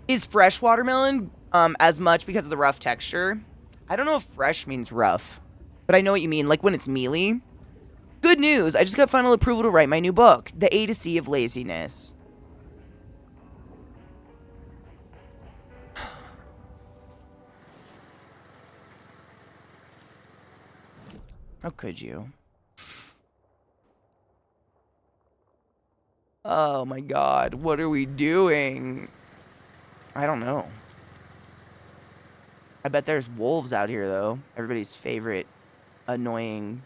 Is fresh watermelon as much because of the rough texture? I don't know if fresh means rough, but I know what you mean, like when it's mealy. Good news, I just got final approval to write my new book, The A to C of Laziness. How could you? Oh my god, what are we doing? I don't know. I bet there's wolves out here, though. Everybody's favorite annoying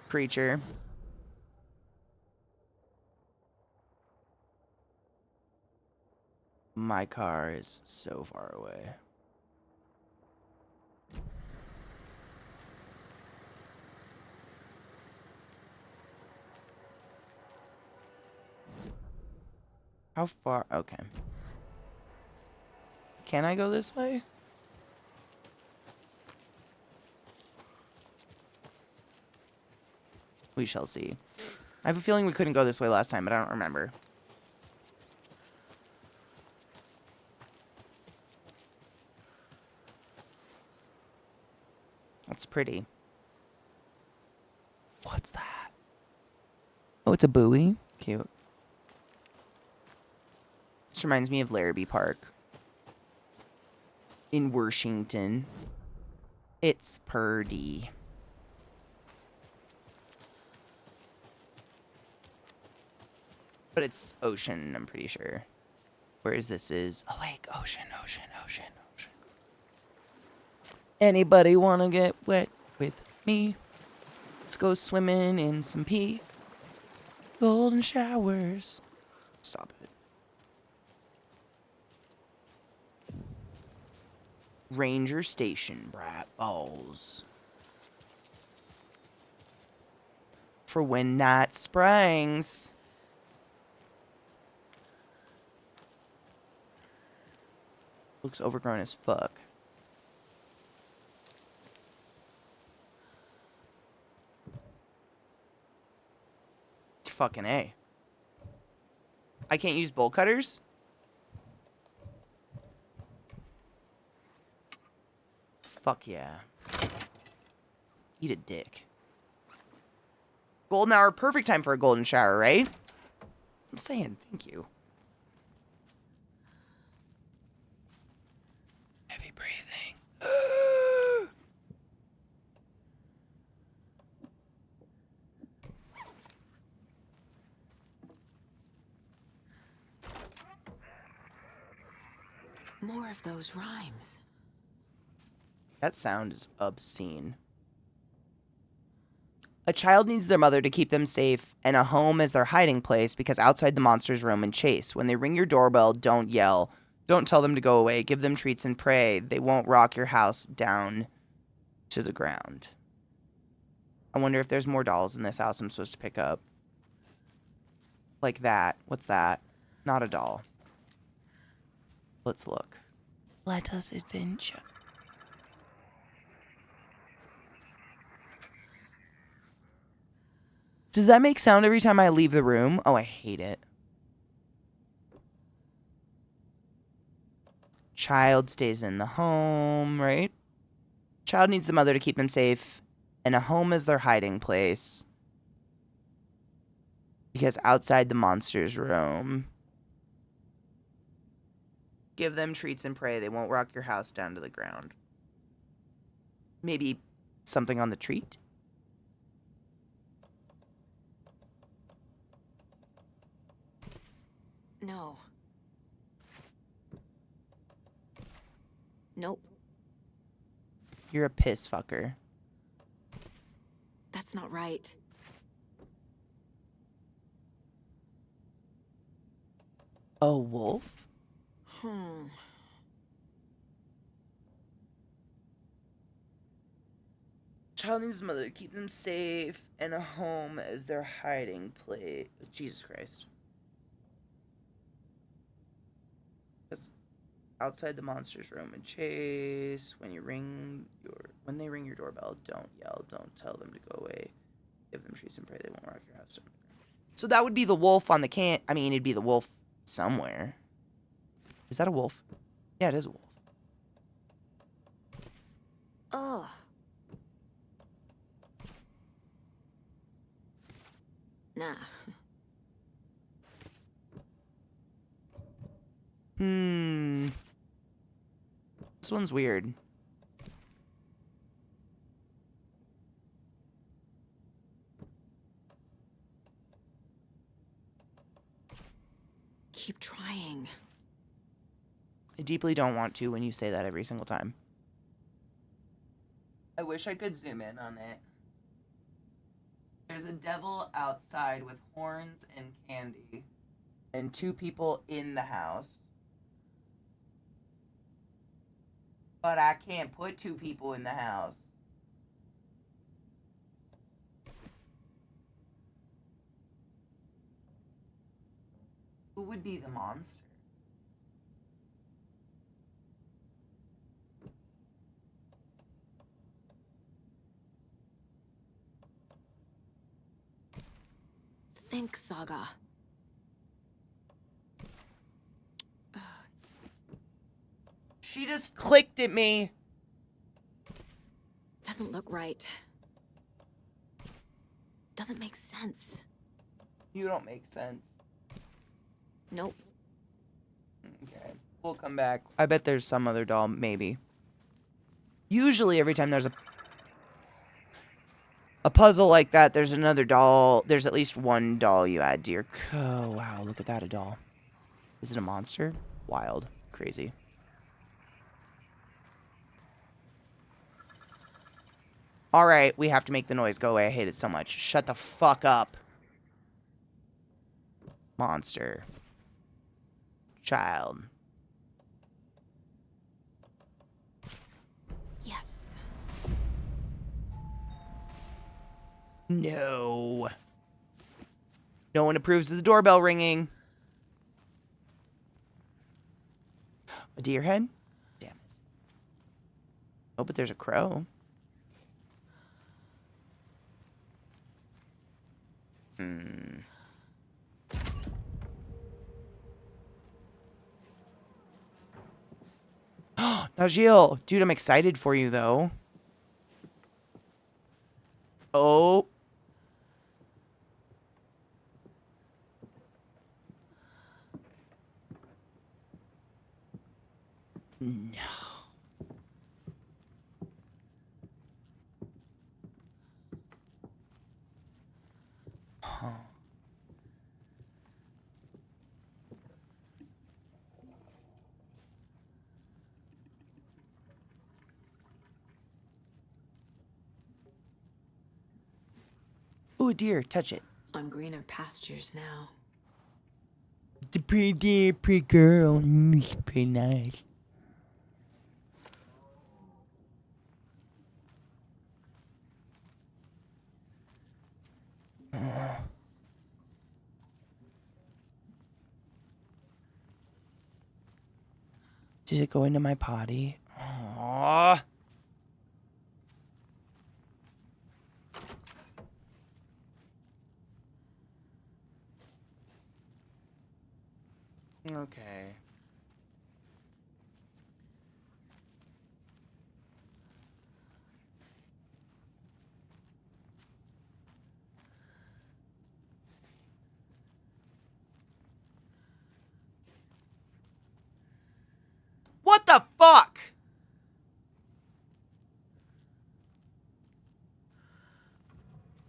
creature. My car is so far away. How far? Okay. Can I go this way? We shall see. I have a feeling we couldn't go this way last time, but I don't remember. That's pretty. What's that? Oh, it's a buoy. Cute. This reminds me of Larrabee Park in Washington. It's pretty. But it's ocean, I'm pretty sure. Whereas this is a lake. Ocean. Anybody wanna get wet with me? Let's go swimming in some pee. Golden showers. Stop it. Ranger Station, Brat Balls. For when night springs. Looks overgrown as fuck. Fucking A. I can't use bolt cutters? Fuck yeah. Eat a dick. Golden hour, perfect time for a golden shower, right? I'm saying thank you. Heavy breathing. More of those rhymes. That sound is obscene. A child needs their mother to keep them safe and a home as their hiding place because outside the monsters roam and chase. When they ring your doorbell, don't yell. Don't tell them to go away. Give them treats and pray. They won't rock your house down to the ground. I wonder if there's more dolls in this house I'm supposed to pick up. Like that. What's that? Not a doll. Let's look. Let us adventure. Does that make sound every time I leave the room? Oh, I hate it. Child stays in the home, right? Child needs the mother to keep them safe, and a home is their hiding place. Because outside the monsters roam. Give them treats and pray. They won't rock your house down to the ground. Maybe something on the treat? No. Nope. You're a piss fucker. That's not right. A wolf? Child needs a mother to keep them safe and a home as their hiding place. Jesus Christ. Because outside the monsters roam and chase. When they ring your doorbell, don't yell. Don't tell them to go away. Give them treats and pray they won't rock your house down. So that would be the wolf on the can. I mean, it'd be the wolf somewhere. Is that a wolf? Yeah, it is a wolf. Ugh. Nah. This one's weird. Keep trying. I deeply don't want to when you say that every single time. I wish I could zoom in on it. There's a devil outside with horns and candy. And 2 people in the house. But I can't put 2 people in the house. Who would be the monster? Think, Saga. She just clicked at me. Doesn't look right. Doesn't make sense. You don't make sense. Nope. Okay. We'll come back. I bet there's some other doll, maybe. Usually every time there's a puzzle like that, there's another doll. There's at least one doll you add to your... Oh, wow. Look at that, a doll. Is it a monster? Wild. Crazy. Alright, we have to make the noise go away. I hate it so much. Shut the fuck up. Monster. Child. Yes. No. No one approves of the doorbell ringing. A deer head? Damn it. Oh, but there's a crow. Najil, dude, I'm excited for you, though. Oh. No. Huh. Ooh, a deer. Touch it. On greener pastures now. The pretty girl. She's pretty nice. Did it go into my potty? Aww. Okay. What the fuck?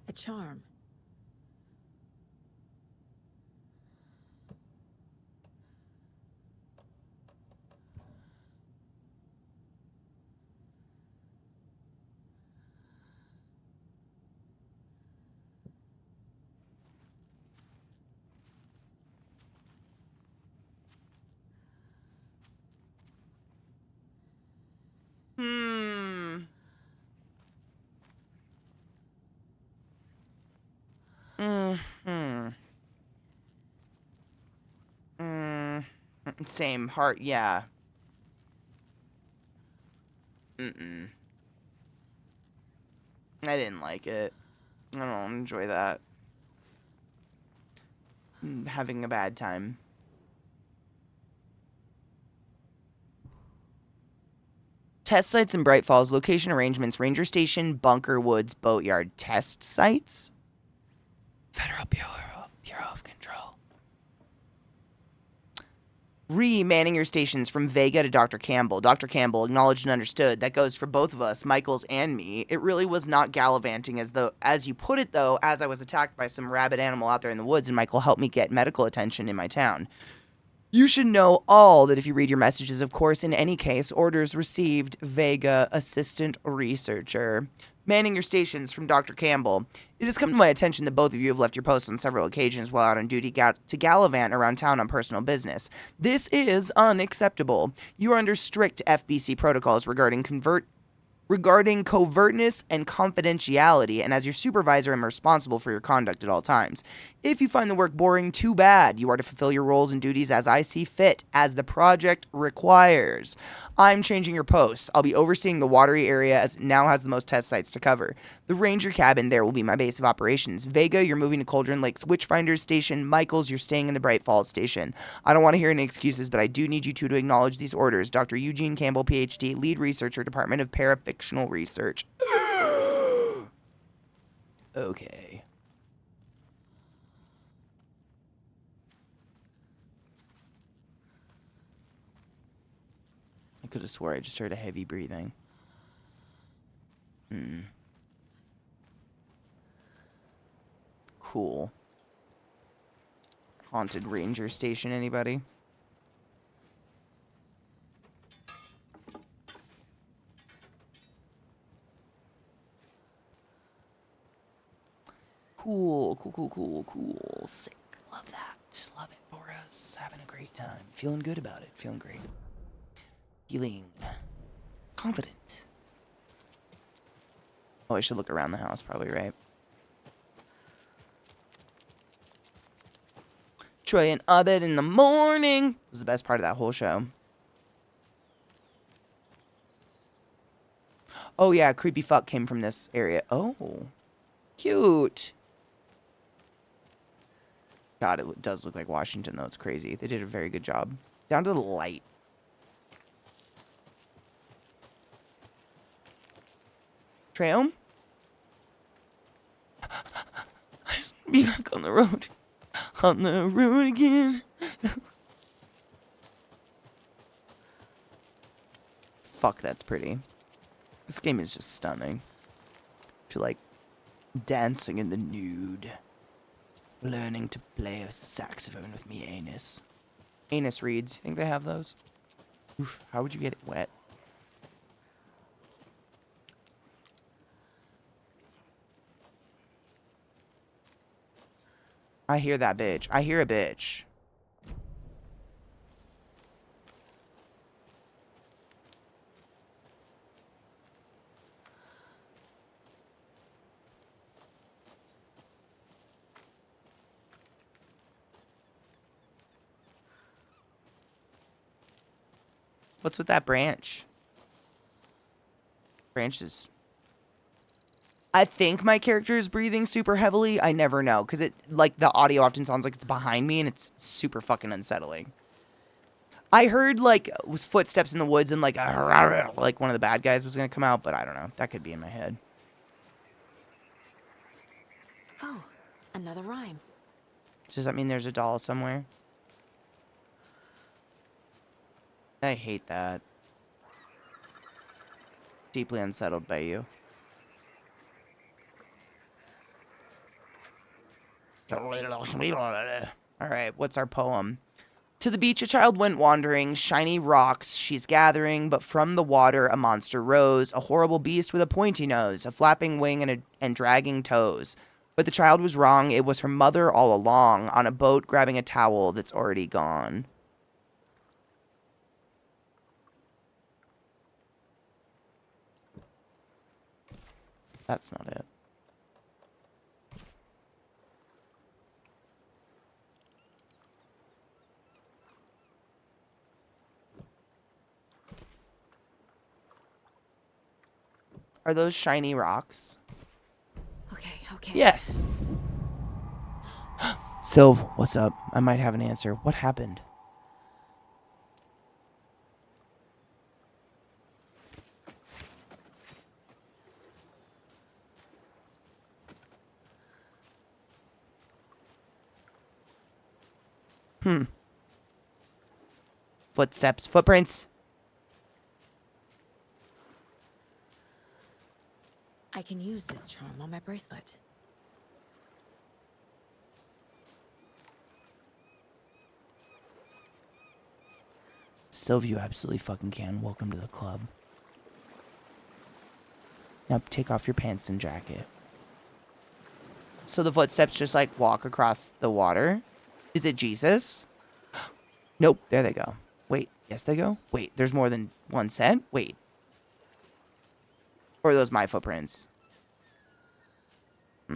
A charm. Hmm. Hmm. Same heart, yeah. Mm-mm. I didn't like it. I don't enjoy that. Having a bad time. Test sites in Bright Falls, location arrangements, ranger station, bunker woods, boatyard. Test sites? Federal Bureau of Control. Manning your stations from Vega to Dr. Campbell. Dr. Campbell acknowledged and understood. That goes for both of us, Michaels and me. It really was not gallivanting as you put it, though, as I was attacked by some rabid animal out there in the woods, and Michael helped me get medical attention in my town. You should know all that if you read your messages, of course. In any case, orders received. Vega, assistant researcher. Manning your stations from Dr. Campbell. It has come to my attention that both of you have left your posts on several occasions while out on duty to gallivant around town on personal business. This is unacceptable. You are under strict FBC protocols regarding covertness and confidentiality, and as your supervisor, I'm responsible for your conduct at all times. If you find the work boring, too bad. You are to fulfill your roles and duties as I see fit, as the project requires. I'm changing your posts. I'll be overseeing the watery area as it now has the most test sites to cover. The ranger cabin there will be my base of operations. Vega, you're moving to Cauldron Lake's Witchfinders Station. Michaels, you're staying in the Bright Falls Station. I don't want to hear any excuses, but I do need you two to acknowledge these orders. Dr. Eugene Campbell, PhD, lead researcher, Department of Parafictional Research. Okay. I could have swore I just heard a heavy breathing. Cool. Haunted ranger station, anybody? Cool. Sick. Love that. Love it for us. Having a great time. Feeling good about it. Feeling great. Feeling confident. Oh, I should look around the house, probably, right? Troy and Abed in the morning was the best part of that whole show. Oh, yeah, creepy fuck came from this area. Oh, cute. God, it does look like Washington, though. It's crazy. They did a very good job. Down to the light. Treum? I just want to be back on the road. On the road again. Fuck, that's pretty. This game is just stunning. I feel like dancing in the nude. Learning to play a saxophone with me anus. Anus reeds. You think they have those? Oof, how would you get it wet? I hear that bitch. I hear a bitch. What's with that branch? Branches. I think my character is breathing super heavily. I never know, because it, like, the audio often sounds like it's behind me, and it's super fucking unsettling. I heard, like, footsteps in the woods, and, like one of the bad guys was gonna come out, but I don't know. That could be in my head. Oh, another rhyme. Does that mean there's a doll somewhere? I hate that. Deeply unsettled by you. Alright, what's our poem? To the beach a child went wandering, shiny rocks she's gathering, but from the water a monster rose, a horrible beast with a pointy nose, a flapping wing and dragging toes. But the child was wrong, it was her mother all along, on a boat grabbing a towel that's already gone. That's not it. Are those shiny rocks? Okay. Yes. Sylv, what's up? I might have an answer. What happened? Footsteps. Footprints. I can use this charm on my bracelet. Sylvia, you absolutely fucking can. Welcome to the club. Now take off your pants and jacket. So the footsteps just like walk across the water. Is it Jesus? Nope, there they go. Wait, yes they go? Wait, there's more than one set? Wait. Or are those my footprints? I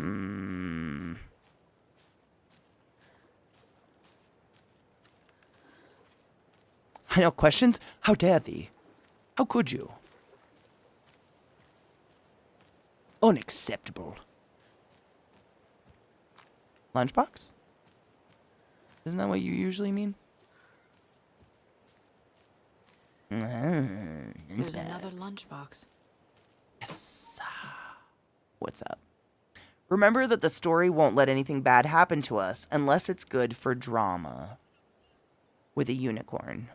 know, questions? How dare thee? How could you? Unacceptable. Lunchbox? Isn't that what you usually mean? There's another lunchbox. Yes. What's up? Remember that the story won't let anything bad happen to us unless it's good for drama. With a unicorn.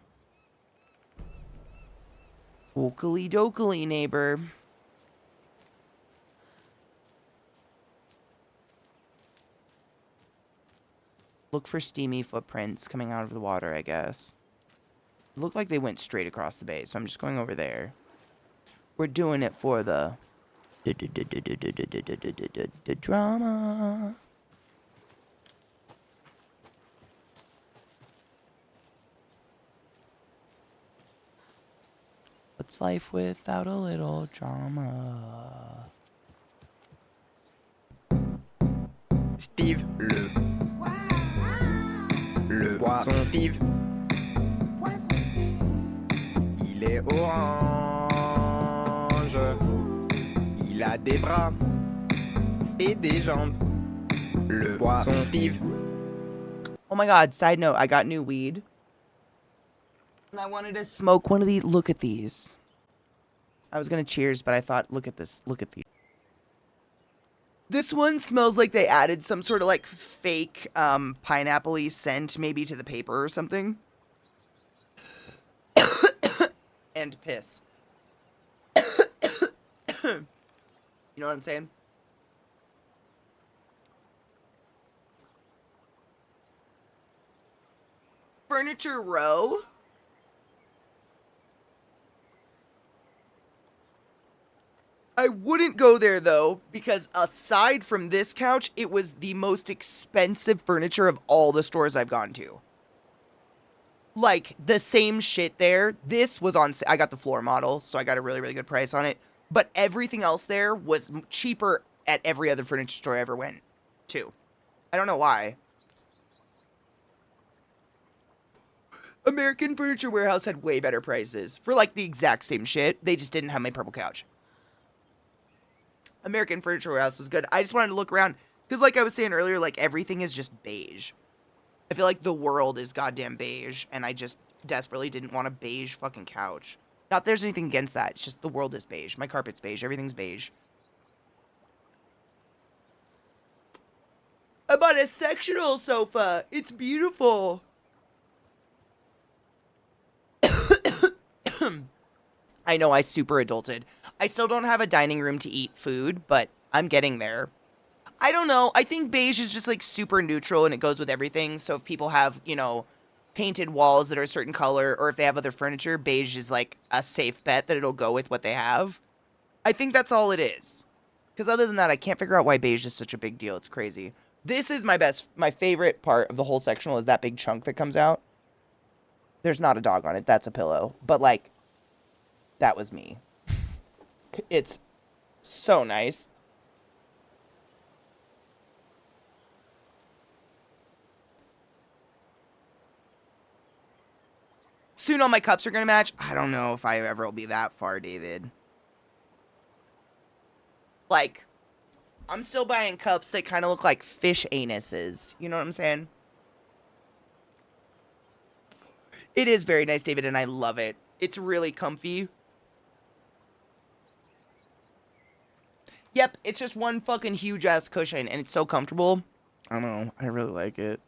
Oakley dokley, neighbor. Look for steamy footprints coming out of the water, I guess. It looked like they went straight across the bay, so I'm just going over there. We're doing it for the drama. What's life without a little drama? Steve le poisson Steve. Il est orange. Il a des bras et des jambes. Le poisson Steve. Oh my god, side note, I got new weed. And I wanted to smoke one of these. Look at these. I was gonna cheers, but I thought, look at this. Look at these. This one smells like they added some sort of like fake pineapple-y scent maybe to the paper or something. And piss. You know what I'm saying? Furniture Row? I wouldn't go there, though, because aside from this couch, it was the most expensive furniture of all the stores I've gone to. Like, the same shit there. This was on... I got the floor model, so I got a really, really good price on it. But everything else there was cheaper at every other furniture store I ever went to. I don't know why. American Furniture Warehouse had way better prices for, like, the exact same shit. They just didn't have my purple couch. American Furniture Warehouse was good. I just wanted to look around. Because like I was saying earlier, like everything is just beige. I feel like the world is goddamn beige. And I just desperately didn't want a beige fucking couch. Not that there's anything against that. It's just the world is beige. My carpet's beige. Everything's beige. I bought a sectional sofa. It's beautiful. I know I super adulted. I still don't have a dining room to eat food, but I'm getting there. I don't know. I think beige is just like super neutral and it goes with everything. So if people have, you know, painted walls that are a certain color or if they have other furniture, beige is like a safe bet that it'll go with what they have. I think that's all it is. Because other than that, I can't figure out why beige is such a big deal. It's crazy. This is my favorite part of the whole sectional is that big chunk that comes out. There's not a dog on it. That's a pillow. But like, that was me. It's so nice. Soon all my cups are going to match. I don't know if I ever will be that far, David. Like, I'm still buying cups that kind of look like fish anuses. You know what I'm saying? It is very nice, David, and I love it. It's really comfy. Yep, it's just one fucking huge-ass cushion, and it's so comfortable. I don't know. I really like it.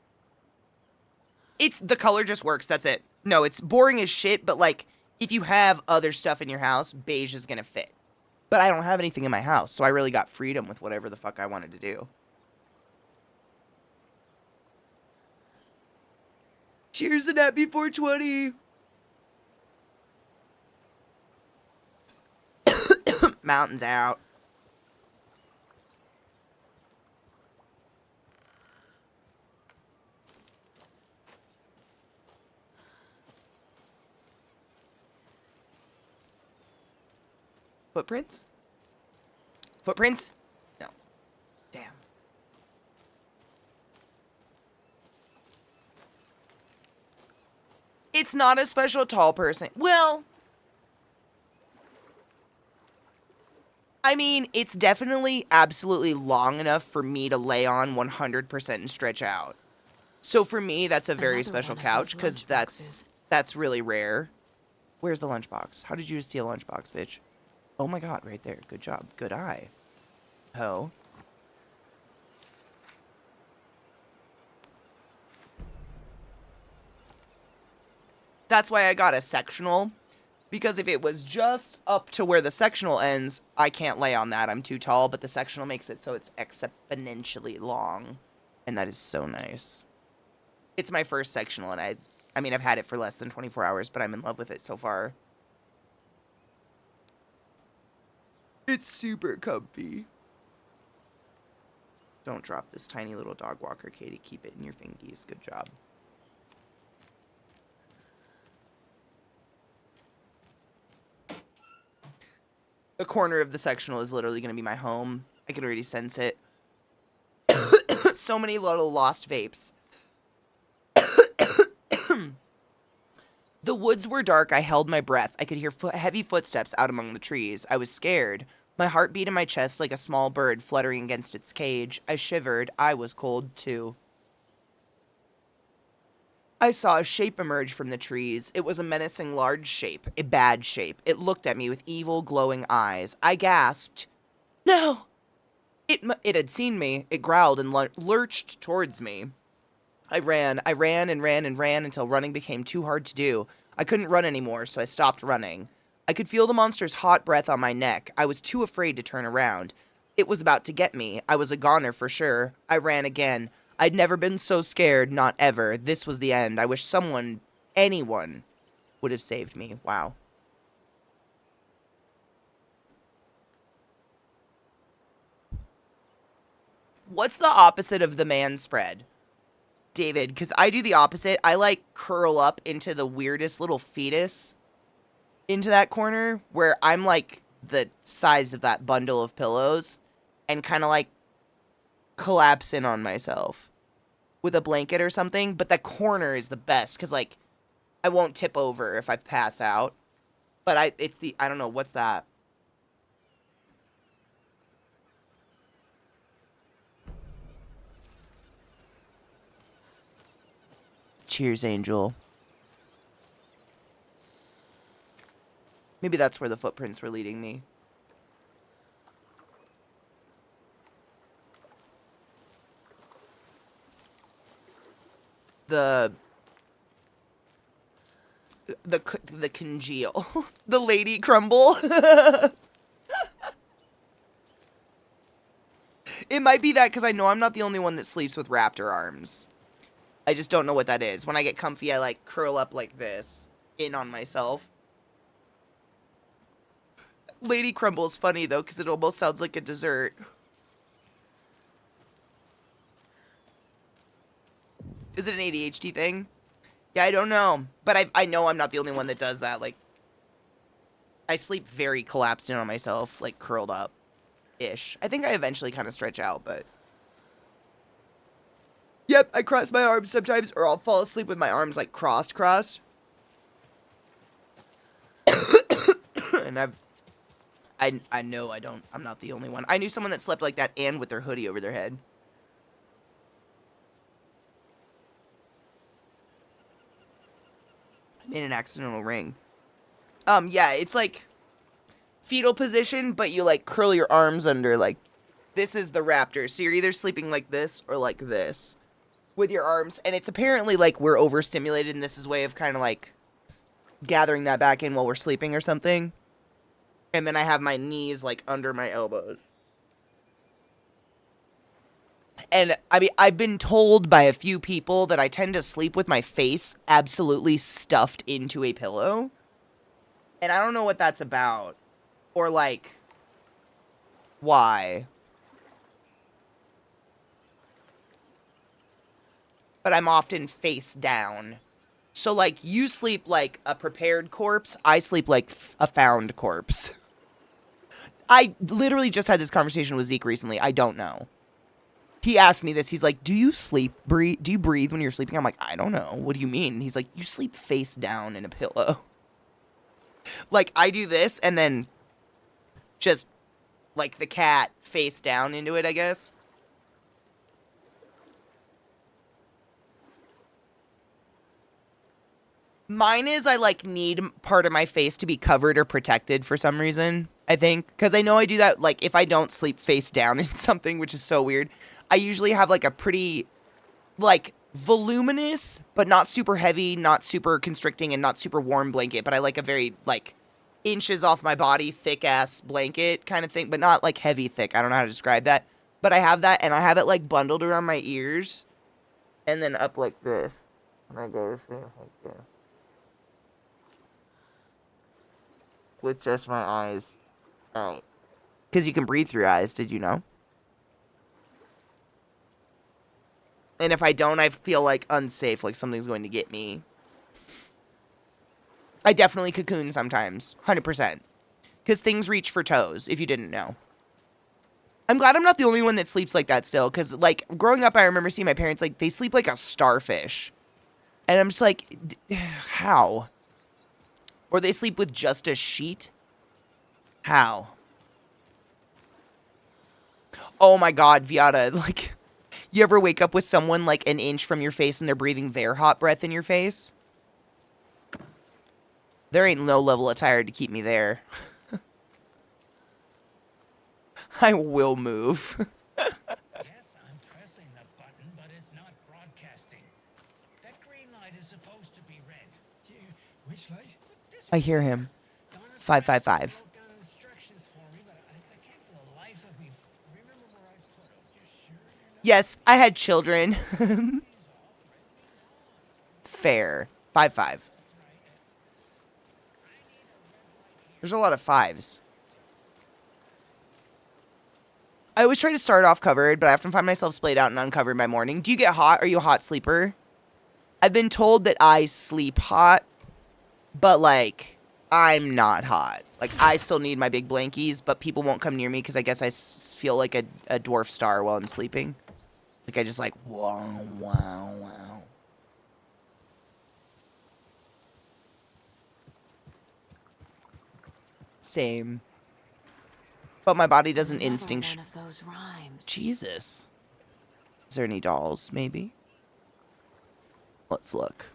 It's the color just works. That's it. No, it's boring as shit, but like if you have other stuff in your house, beige is going to fit. But I don't have anything in my house, so I really got freedom with whatever the fuck I wanted to do. Cheers to happy 420. Mountains out. Footprints? Footprints? No. Damn. It's not a special tall person. Well, I mean, it's definitely absolutely long enough for me to lay on 100% and stretch out. So for me, that's a very Another special one of couch those because lunchboxes. that's really rare. Where's the lunchbox? How did you just steal a lunchbox, bitch? Oh my god, right there. Good job. Good eye. Ho. That's why I got a sectional. Because if it was just up to where the sectional ends, I can't lay on that. I'm too tall, but the sectional makes it so it's exponentially long. And that is so nice. It's my first sectional, and I mean, I've had it for less than 24 hours, but I'm in love with it so far. It's super comfy. Don't drop this tiny little dog walker, Katie. Keep it in your fingies. Good job. The corner of the sectional is literally going to be my home. I can already sense it. So many little lost vapes. The woods were dark. I held my breath. I could hear heavy footsteps out among the trees. I was scared. My heart beat in my chest like a small bird fluttering against its cage. I shivered. I was cold, too. I saw a shape emerge from the trees. It was a menacing large shape, a bad shape. It looked at me with evil, glowing eyes. I gasped. No! It had seen me. It growled and lurched towards me. I ran and ran and ran until running became too hard to do. I couldn't run anymore, so I stopped running. I could feel the monster's hot breath on my neck. I was too afraid to turn around. It was about to get me. I was a goner for sure. I ran again. I'd never been so scared, not ever. This was the end. I wish someone, anyone, would have saved me. Wow. What's the opposite of the man spread? David, because I do the opposite. I like curl up into the weirdest little fetus into that corner where I'm like the size of that bundle of pillows and kind of like collapse in on myself with a blanket or something. But that corner is the best because like I won't tip over if I pass out. But I don't know, what's that? Cheers, Angel. Maybe that's where the footprints were leading me. The congeal. The lady crumble. It might be that because I know I'm not the only one that sleeps with raptor arms. I just don't know what that is. When I get comfy, I like curl up like this, in on myself. Lady Crumble's funny though, because it almost sounds like a dessert. Is it an ADHD thing? Yeah, I don't know. But I know I'm not the only one that does that. Like, I sleep very collapsed in on myself, like curled up-ish. I think I eventually kind of stretch out, but... Yep, I cross my arms sometimes, or I'll fall asleep with my arms, like, crossed. And I know I'm not the only one. I knew someone that slept like that and with their hoodie over their head. I made an accidental ring. Yeah, it's like fetal position, but you, like, curl your arms under, like, this is the raptor. So you're either sleeping like this or like this. with your arms, and it's apparently like we're overstimulated, and this is a way of kind of like gathering that back in while we're sleeping or something. And then I have my knees like under my elbows. And I mean, I've been told by a few people that I tend to sleep with my face absolutely stuffed into a pillow. And I don't know what that's about. Or like, why. But I'm often face down. So, like, you sleep like a prepared corpse. I sleep like a found corpse. I literally just had this conversation with Zeke recently. I don't know. He asked me this. He's like, do you breathe when you're sleeping? I'm like, I don't know. What do you mean? He's like, you sleep face down in a pillow. Like, I do this and then just, like, the cat face down into it, I guess. Mine is I, like, need part of my face to be covered or protected for some reason, I think. Because I know I do that, like, if I don't sleep face down in something, which is so weird. I usually have, like, a pretty, like, voluminous, but not super heavy, not super constricting, and not super warm blanket. But I like a very, like, inches off my body, thick-ass blanket kind of thing. But not, like, heavy thick. I don't know how to describe that. But I have that, and I have it, like, bundled around my ears. And then up like this. And I go like this. With just my eyes out. Because you can breathe through your eyes, did you know? And if I don't, I feel like unsafe, like something's going to get me. I definitely cocoon sometimes, 100%. Because things reach for toes, if you didn't know. I'm glad I'm not the only one that sleeps like that still, because, like, growing up, I remember seeing my parents, like, they sleep like a starfish. And I'm just like, how? Or they sleep with just a sheet? How? Oh my god, Viata, like, you ever wake up with someone, like, an inch from your face and they're breathing their hot breath in your face? There ain't no level of tired to keep me there. I will move. Yes, I'm pressing the button, but it's not broadcasting. That green light is supposed to be red. Which light? This I hear him. Donna's 555. wrote down instructions for me, but I can't for the life of me remember where I put them. You sure you're not? Yes, I had children. Fair. 5-5. There's a lot of fives. I always try to start off covered, but I often find myself splayed out and uncovered by morning. Do you get hot? Are you a hot sleeper? I've been told that I sleep hot, but, like, I'm not hot. Like, I still need my big blankies, but people won't come near me because I guess I feel like a dwarf star while I'm sleeping. Like, I just, like, wow, wow, wow. Same. But my body doesn't Another instinct. one of those rhymes. Jesus. Is there any dolls, maybe? Let's look.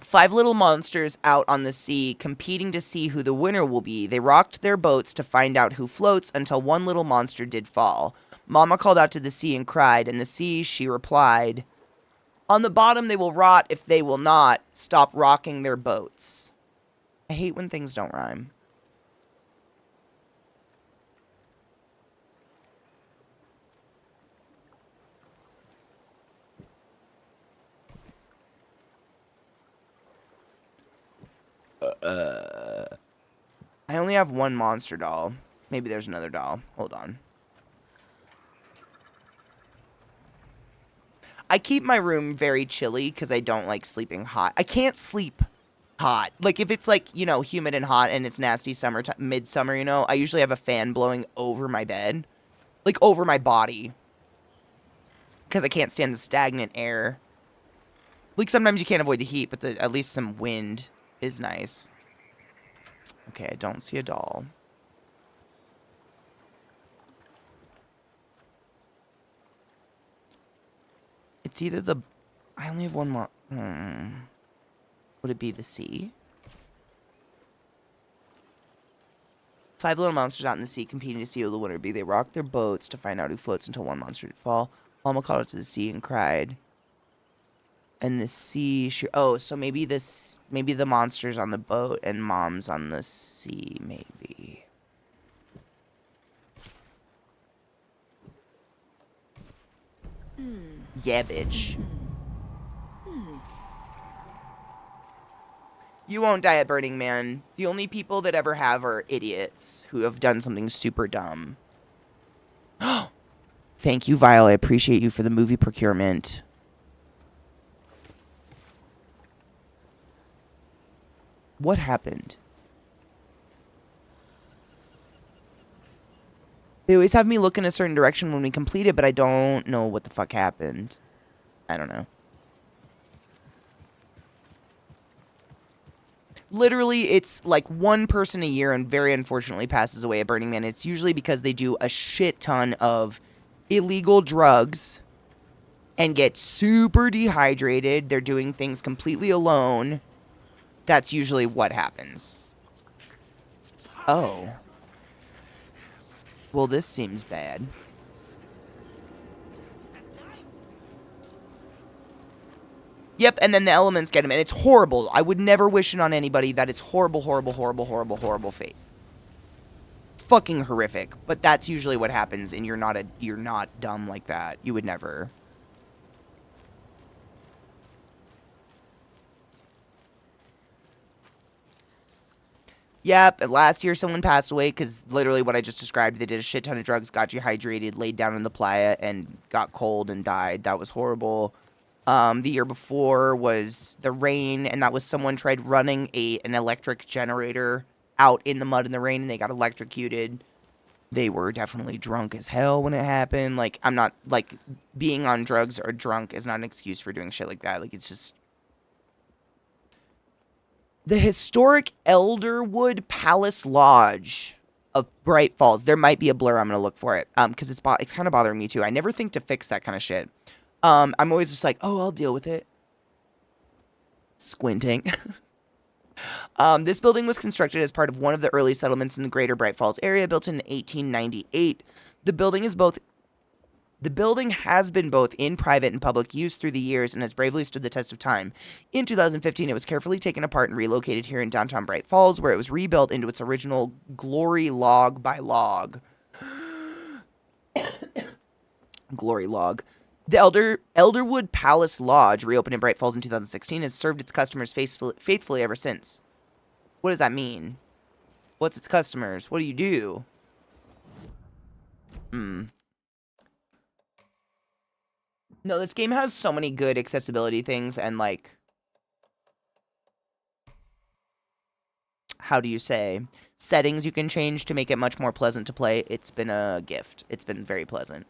5 little monsters out on the sea, competing to see who the winner will be. They rocked their boats to find out who floats until one little monster did fall. Mama called out to the sea and cried, and the sea, she replied, on the bottom they will rot if they will not stop rocking their boats. I hate when things don't rhyme. I only have one monster doll. Maybe there's another doll. Hold on. I keep my room very chilly because I don't like sleeping hot. I can't sleep hot. Like, if it's, like, you know, humid and hot and it's nasty summertime, midsummer, you know, I usually have a fan blowing over my bed. Like, over my body. Because I can't stand the stagnant air. Like, sometimes you can't avoid the heat, but at least some wind is nice. Okay, I don't see a doll. It's either the... I only have one more... Would it be the sea? 5 little monsters out in the sea competing to see who the winner would be. They rocked their boats to find out who floats until one monster did fall. Mama called out to the sea and cried. And the sea, oh, so maybe maybe the monster's on the boat and Mom's on the sea, maybe. Yeah, bitch. You won't die at Burning Man. The only people that ever have are idiots who have done something super dumb. Thank you, Vile. I appreciate you for the movie procurement. What happened? They always have me look in a certain direction when we complete it, but I don't know what the fuck happened. I don't know. Literally, it's like one person a year and very unfortunately passes away at Burning Man. It's usually because they do a shit ton of illegal drugs and get super dehydrated. They're doing things completely alone. That's usually what happens. Oh. Well, this seems bad. Yep, and then the elements get him, and it's horrible. I would never wish it on anybody. That is horrible, horrible, horrible, horrible, horrible fate. Fucking horrific. But that's usually what happens, and you're not dumb like that. You would never. Yep, and last year someone passed away because literally what I just described. They did a shit ton of drugs, got dehydrated, laid down in the playa, and got cold and died. That was horrible. The year before was the rain, and that was someone tried running an electric generator out in the mud and the rain, and they got electrocuted. They were definitely drunk as hell when it happened. Like, I'm not, like, being on drugs or drunk is not an excuse for doing shit like that. Like, it's just... The historic Elderwood Palace Lodge of Bright Falls. There might be a blur. I'm going to look for it, because it's kind of bothering me, too. I never think to fix that kind of shit. I'm always just like, oh, I'll deal with it. Squinting. This building was constructed as part of one of the early settlements in the greater Bright Falls area, built in 1898. The building has been both in private and public use through the years and has bravely stood the test of time. In 2015, it was carefully taken apart and relocated here in downtown Bright Falls, where it was rebuilt into its original glory log by log. Glory log. The Elderwood Palace Lodge, reopened in Bright Falls in 2016, has served its customers faithfully ever since. What does that mean? What's its customers? What do you do? No, this game has so many good accessibility things and, like... How do you say? Settings you can change to make it much more pleasant to play. It's been a gift. It's been very pleasant.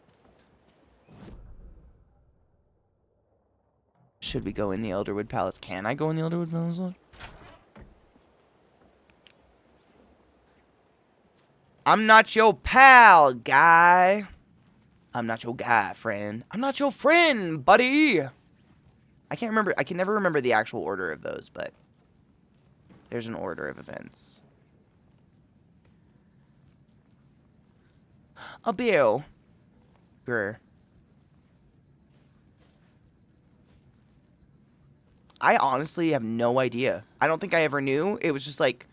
Should we go in the Elderwood Palace? Can I go in the Elderwood Palace Lodge? I'm not your pal, guy. I'm not your guy, friend. I'm not your friend, buddy. I can't remember. I can never remember the actual order of those, but there's an order of events. A bill. Grr. I honestly have no idea. I don't think I ever knew. It was just like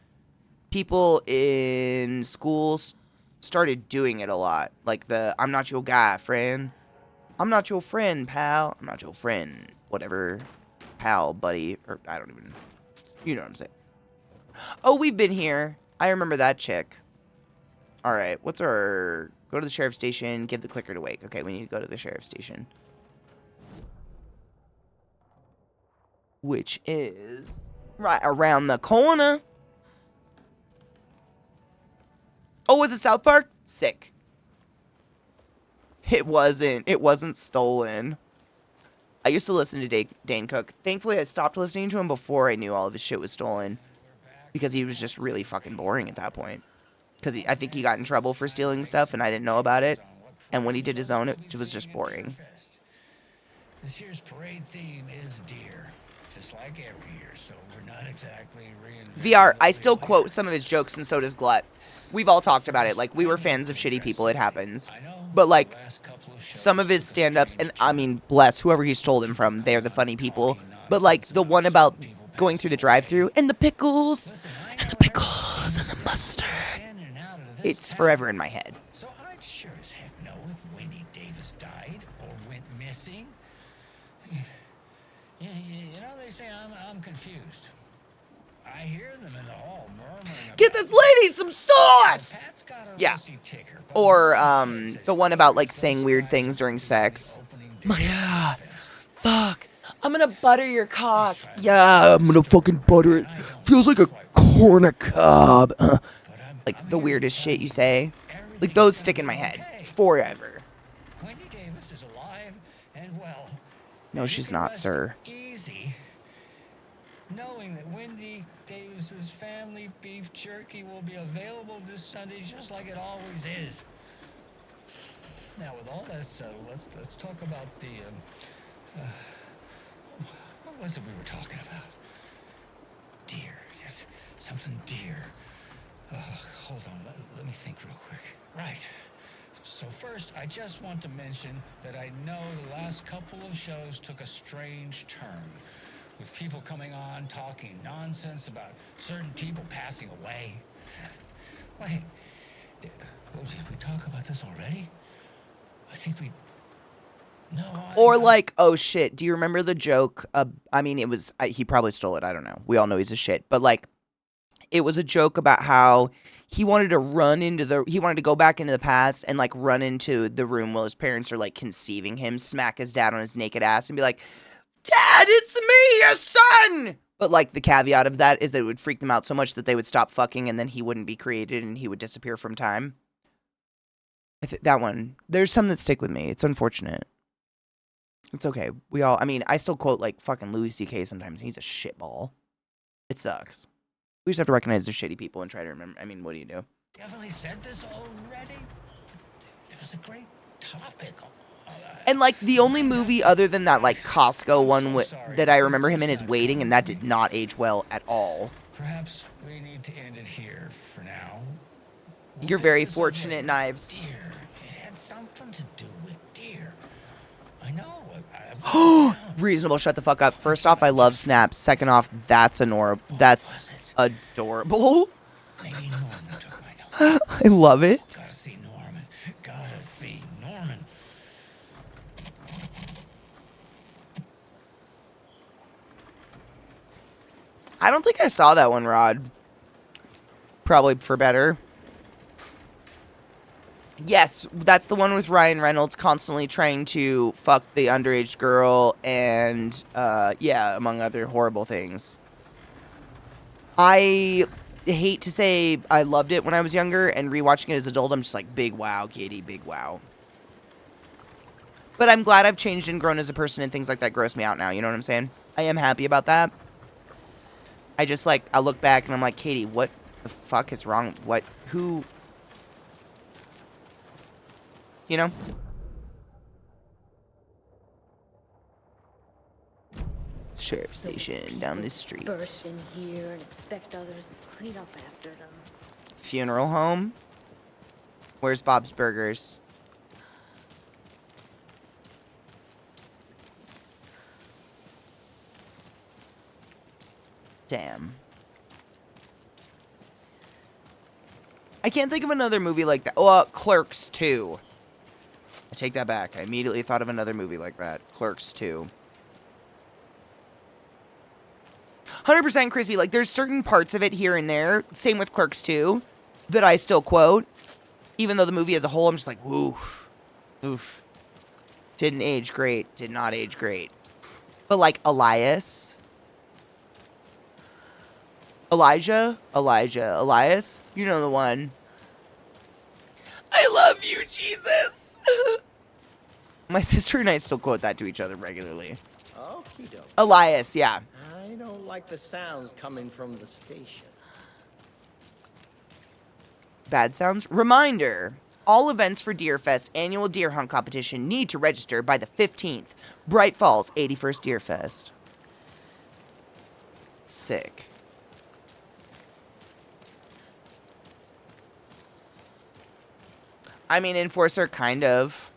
people in schools started doing it a lot. Like the, I'm not your guy, friend. I'm not your friend, pal. I'm not your friend. Whatever. Pal, buddy. Or I don't even... You know what I'm saying. Oh, we've been here. I remember that chick. Alright, what's our... Go to the sheriff's station. Give the clicker to Wake. Okay, we need to go to the sheriff's station. Which is right around the corner. Oh, was it South Park? Sick. It wasn't stolen. I used to listen to Dane Cook. Thankfully, I stopped listening to him before I knew all of his shit was stolen. Because he was just really fucking boring at that point. Because I think he got in trouble for stealing stuff and I didn't know about it. And when he did his own, it was just boring. This year's parade theme is deer. Just like every year, so we're not exactly VR, I still quote some of his jokes, and so does Glut. We've all talked about it. Like, we were fans of shitty people. It happens. But, like, some of his stand-ups, and I mean, bless whoever he stole them from, they're the funny people. But like the one about going through the drive-thru and the pickles, and the pickles and the mustard, it's forever in my head. So I'd sure as heck know if Wendy Davis died or went missing. Yeah, you know, they say I'm confused. I hear them in the hall murmuring. Get this lady some sauce! Pat's got a Yeah. rusty ticker, but Or, Wendy says the one about, like, saying weird things during sex. opening day Yeah. of the fest. Fuck. I'm gonna butter your cock. Yeah, I'm gonna fucking butter it. Feels like a corn a cob. Like, the weirdest shit you say. Like, those stick in my head. Forever. Wendy Davis is alive and well. No, And she's you can not, rest sir. Easy, knowing that Wendy Davis's family beef jerky will be available this Sunday, just like it always is. Now, with all that settled, let's talk about the. What was it we were talking about? Deer. Yes, something deer. Hold on. Let me think real quick. Right. So first, I just want to mention that I know the last couple of shows took a strange turn, with people coming on talking nonsense about certain people passing away. Wait, did we talk about this already? I think we. No. Or like, oh shit, do you remember the joke? I mean, it was, he probably stole it. I don't know. We all know he's a shit. But like, it was a joke about how he wanted to he wanted to go back into the past and like run into the room while his parents are like conceiving him, smack his dad on his naked ass and be like, Dad, it's me, your son! But like the caveat of that is that it would freak them out so much that they would stop fucking and then he wouldn't be created and he would disappear from time. That one, there's some that stick with me. It's unfortunate. It's okay. I mean, I still quote like fucking Louis C.K. sometimes. He's a shitball. It sucks. We just have to recognize they're shitty people and try to remember. I mean, what do you do? Definitely said this already. It was a great topic. And like the only movie other than that like Costco one that I remember him in is Waiting, and that did not age well at all. Perhaps we need to end it here for now. You're very fortunate, Knives. Deer. It had something to do with deer. I know. Reasonable, shut the fuck up. First off, I love snaps. Second off, that's adorable. Maybe Norman took my note. I love it. Gotta see Norman. Gotta see Norman. I don't think I saw that one, Rod. Probably for better. Yes, that's the one with Ryan Reynolds constantly trying to fuck the underage girl and, yeah, among other horrible things. I hate to say I loved it when I was younger, and rewatching it as an adult, I'm just like, big wow, Katie, big wow. But I'm glad I've changed and grown as a person, and things like that gross me out now, you know what I'm saying? I am happy about that. I just, like, I look back and I'm like, Katie, what the fuck is wrong? Who... You know? Sheriff station down the street. Burst in here and expect others to clean up after them. Funeral home? Where's Bob's Burgers? Damn. I can't think of another movie like that. Oh, Clerks 2. I take that back. I immediately thought of another movie like that. Clerks 2. 100% crispy. Like, there's certain parts of it here and there, same with Clerks 2, that I still quote. Even though the movie as a whole, I'm just like, oof. Oof. Didn't age great. Did not age great. But, like, Elias. Elias. You know the one. I love you, Jesus. My sister and I still quote that to each other regularly. Okie doke. Elias, yeah. I don't like the sounds coming from the station. Bad sounds. Reminder. All events for Deerfest annual deer hunt competition need to register by the 15th. Bright Falls 81st Deerfest. Sick. I mean, Enforcer, kind of.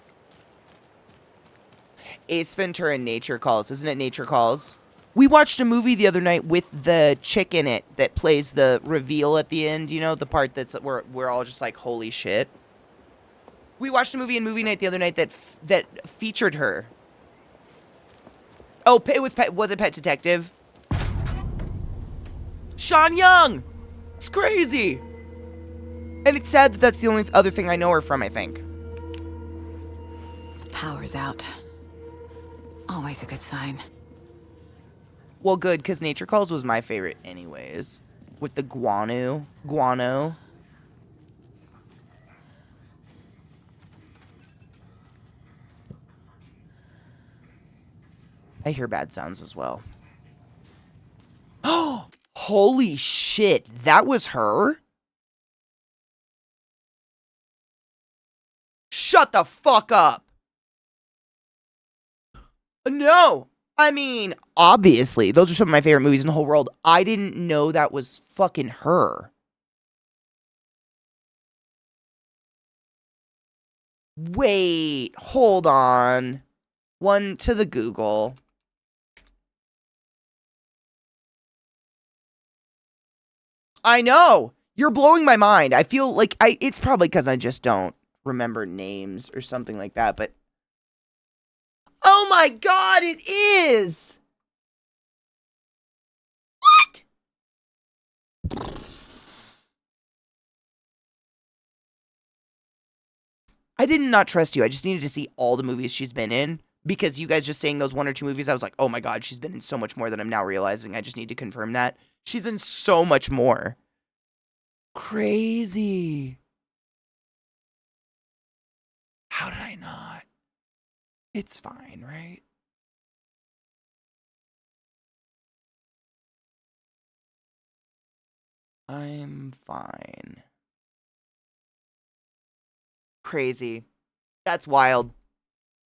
Ace Ventura and Nature Calls. Isn't it Nature Calls? We watched a movie the other night with the chick in it that plays the reveal at the end. You know, the part that's where we're all just like, holy shit. We watched a movie in movie night the other night that featured her. Oh, was it Pet Detective? Sean Young! It's crazy! And it's sad that that's the only other thing I know her from, I think. Power's out. Always a good sign. Well, good, because Nature Calls was my favorite anyways. With the guano. I hear bad sounds as well. Oh, holy shit. That was her? Shut the fuck up. No. I mean, obviously, those are some of my favorite movies in the whole world. I didn't know that was fucking her. Wait, hold on. One to the Google. I know. You're blowing my mind. I feel like it's probably because I just don't remember names or something like that, but oh my god, it is! What? I did not trust you. I just needed to see all the movies she's been in, because you guys just saying those 1 or 2 movies, I was like, oh my god, she's been in so much more than I'm now realizing. I just need to confirm that. She's in so much more. Crazy. How did I not? It's fine, right? I'm fine. Crazy. That's wild.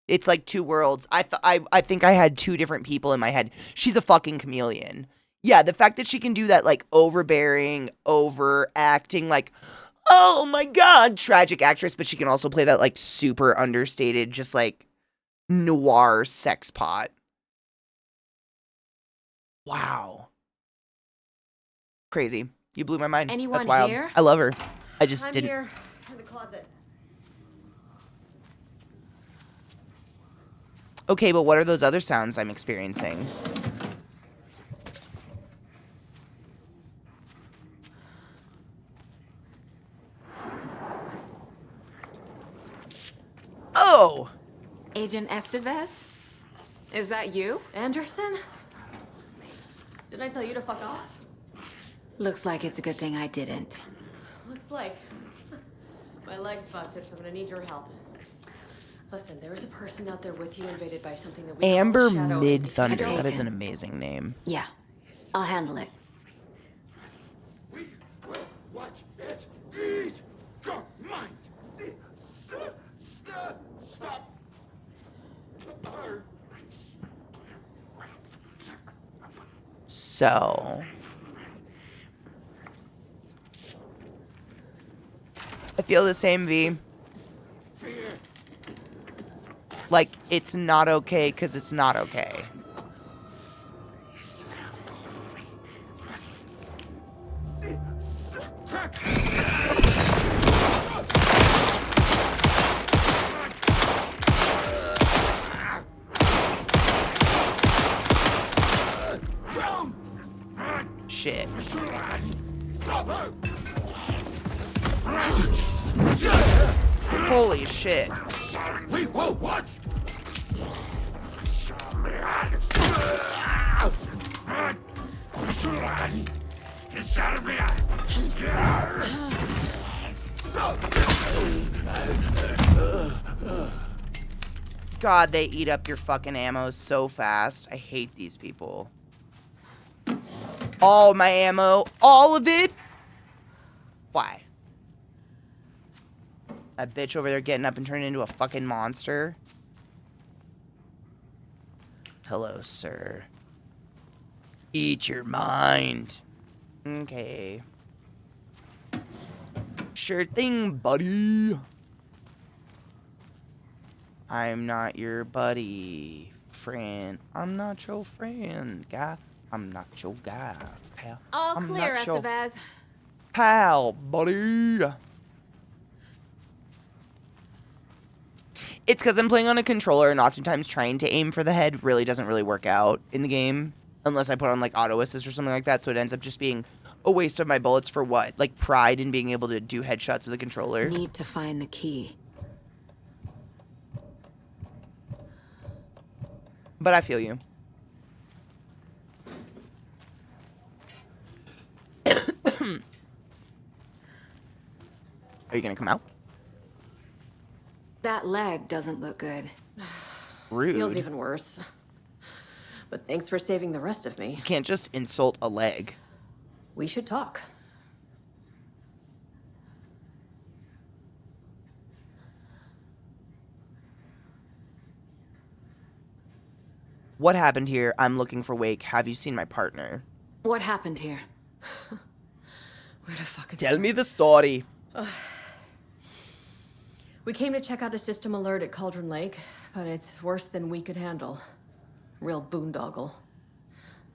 It's like 2 worlds. I think I had 2 different people in my head. She's a fucking chameleon. Yeah, the fact that she can do that, like, overbearing, overacting, like, oh my god, tragic actress, but she can also play that, like, super understated, just, like, noir sex pot. Wow. Crazy. You blew my mind. Anyone That's wild. here? I love her. I just didn't. Here in the closet. Okay, but what are those other sounds I'm experiencing? Oh! Agent Estevez? Is that you? Anderson? Didn't I tell you to fuck off? Looks like it's a good thing I didn't. Looks like. My leg's busted, so I'm gonna need your help. Listen, there is a person out there with you invaded by something that we Amber call Shadow. Mid Thunder. Taken. That is an amazing name. Yeah, I'll handle it. We will watch it eat your mind. Stop. So, I feel the same, V. Like, it's not okay because it's not okay. Shit. Holy shit. We will what? God, they eat up your fucking ammo so fast. I hate these people. All my ammo, all of it? Why? That bitch over there getting up and turning into a fucking monster. Hello, sir. Eat your mind. Okay. Sure thing, buddy. I'm not your buddy, friend. I'm not your friend, guy. I'm not your guy, pal. All I'm clear, not your Estevez. pal, buddy. It's because I'm playing on a controller, and oftentimes trying to aim for the head doesn't really work out in the game. Unless I put on, like, auto assist or something like that, so it ends up just being a waste of my bullets for what? Like, pride in being able to do headshots with a controller. Need to find the key. But I feel you. Are you gonna come out? That leg doesn't look good. Rude. Feels even worse. But thanks for saving the rest of me. You can't just insult a leg. We should talk. What happened here? I'm looking for Wake. Have you seen my partner? What happened here? Where to fucking Tell start? me the story. We came to check out a system alert at Cauldron Lake, but it's worse than we could handle. Real boondoggle.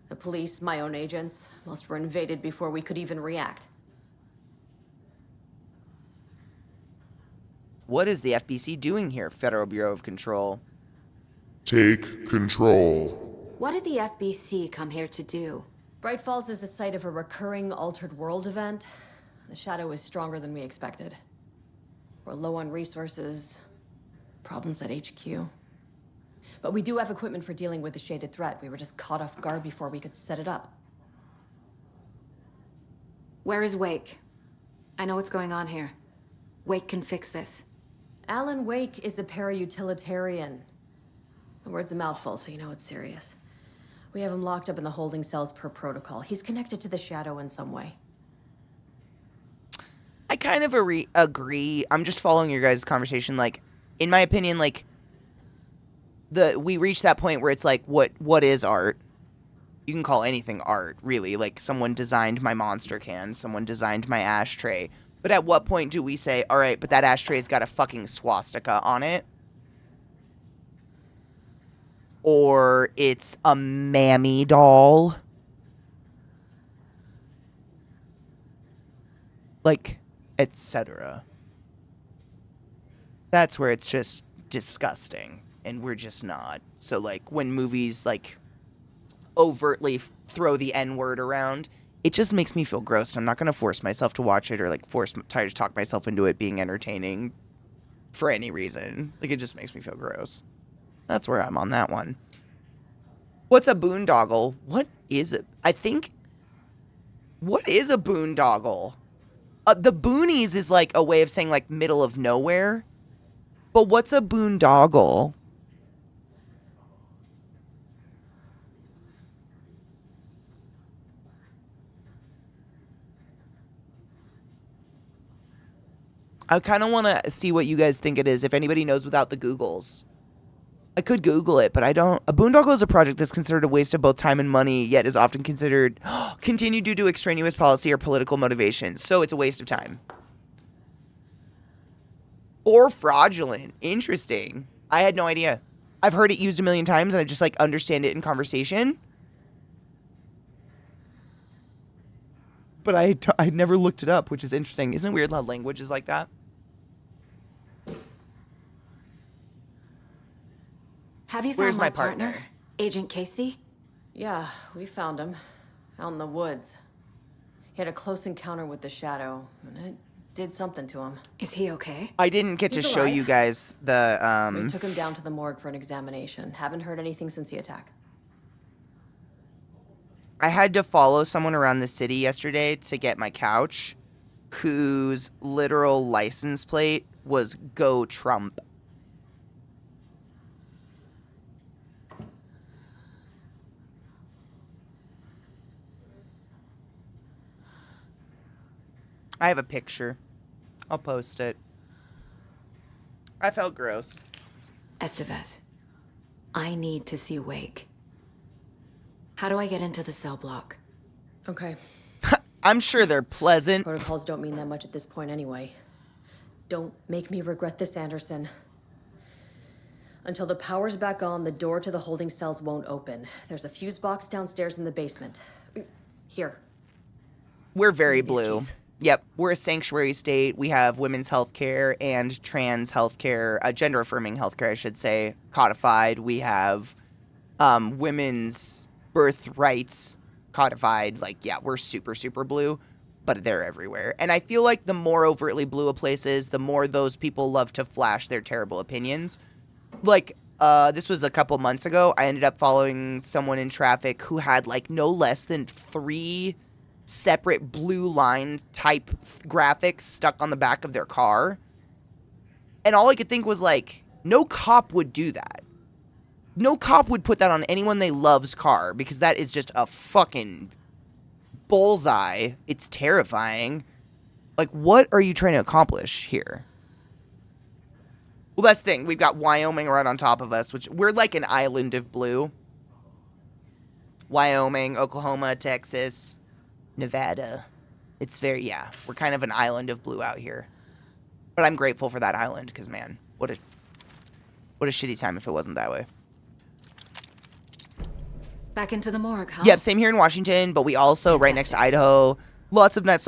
The police, my own agents, most were invaded before we could even react. What is the FBC doing here, Federal Bureau of Control? Take control. What did the FBC come here to do? Bright Falls is the site of a recurring Altered World event. The shadow is stronger than we expected. We're low on resources, problems at HQ. But we do have equipment for dealing with the shaded threat. We were just caught off guard before we could set it up. Where is Wake? I know what's going on here. Wake can fix this. Alan Wake is a para-utilitarian. The word's a mouthful, so you know it's serious. We have him locked up in the holding cells per protocol. He's connected to the shadow in some way. I kind of agree. I'm just following your guys' conversation. Like, in my opinion, like, we reached that point where it's like, what is art? You can call anything art, really. Like, someone designed my monster can, someone designed my ashtray. But at what point do we say, all right, but that ashtray's got a fucking swastika on it? Or it's a mammy doll? Like, etc. That's where it's just disgusting, and we're just not. So, like, when movies, like, overtly throw the N-word around, it just makes me feel gross. I'm not going to force myself to watch it or, like, try to talk myself into it being entertaining for any reason. Like, it just makes me feel gross. That's where I'm on that one. What's a boondoggle? What is it? What is a boondoggle? The boonies is like a way of saying like middle of nowhere. But what's a boondoggle? I kind of want to see what you guys think it is, if anybody knows without the Googles. I could Google it, but I don't. A boondoggle is a project that's considered a waste of both time and money, yet is often considered continued due to extraneous policy or political motivations. So it's a waste of time. Or fraudulent. Interesting. I had no idea. I've heard it used a million times, and I just, like, understand it in conversation. But I never looked it up, which is interesting. Isn't it weird how language is like that? Have you found Where's my my partner? Agent Casey? Yeah, we found him. Out in the woods. He had a close encounter with the shadow, and it did something to him. Is he okay? I didn't get to He's show alive. you guys the, We took him down to the morgue for an examination. Haven't heard anything since the attack. I had to follow someone around the city yesterday to get my couch, whose literal license plate was Go Trump. I have a picture. I'll post it. I felt gross. Estevez, I need to see Wake. How do I get into the cell block? Okay. I'm sure they're pleasant. Protocols don't mean that much at this point anyway. Don't make me regret this, Anderson. Until the power's back on, the door to the holding cells won't open. There's a fuse box downstairs in the basement. Here. We're very Need these blue. keys. Yep, we're a sanctuary state. We have women's health care and trans health care, gender-affirming health care, I should say, codified. We have women's birth rights codified. Like, yeah, we're super, super blue, but they're everywhere. And I feel like the more overtly blue a place is, the more those people love to flash their terrible opinions. Like, this was a couple months ago. I ended up following someone in traffic who had, like, no less than 3 separate blue line type graphics stuck on the back of their car. And all I could think was, like, no cop would do that. No cop would put that on anyone they love's car, because that is just a fucking bullseye. It's terrifying. Like, what are you trying to accomplish here? Well, that's the thing. We've got Wyoming right on top of us, which we're like an island of blue. Wyoming, Oklahoma, Texas, Nevada. It's very, yeah, we're kind of an island of blue out here. But I'm grateful for that island, because, man, what a shitty time if it wasn't that way. Back into the morgue, huh? Yep, same here in Washington, but we also, right next to Idaho, lots of not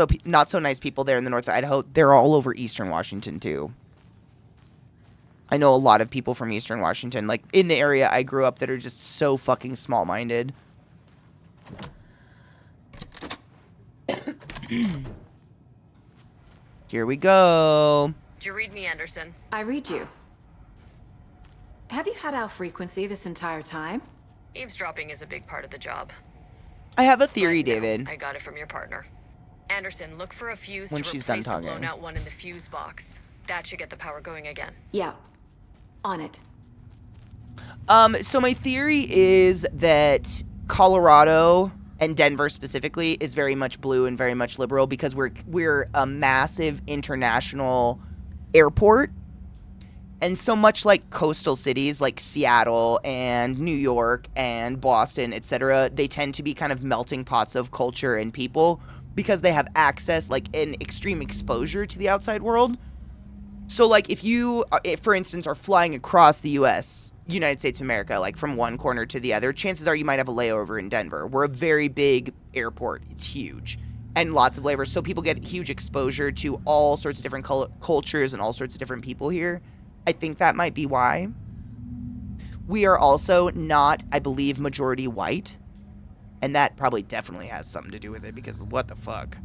so nice people there in the north of Idaho. They're all over eastern Washington, too. I know a lot of people from eastern Washington, like, in the area I grew up, that are just so fucking small-minded. Here we go. Did you read me, Anderson? I read you. Have you had our frequency this entire time? Eavesdropping is a big part of the job. I have a theory, Right now, David. I got it from your partner. Anderson, look for a fuse When to she's replace done the talking. blown out one in the fuse box. That should get the power going again. Yeah. On it. So my theory is that Colorado and Denver specifically is very much blue and very much liberal, because we're a massive international airport. And so much like coastal cities like Seattle and New York and Boston, etc., they tend to be kind of melting pots of culture and people, because they have access, like, an extreme exposure to the outside world. So, like, if you, for instance, are flying across the U.S., United States of America, like, from one corner to the other, chances are you might have a layover in Denver. We're a very big airport. It's huge. And lots of layovers. So people get huge exposure to all sorts of different cultures and all sorts of different people here. I think that might be why. We are also not, I believe, majority white. And that probably definitely has something to do with it, because what the fuck?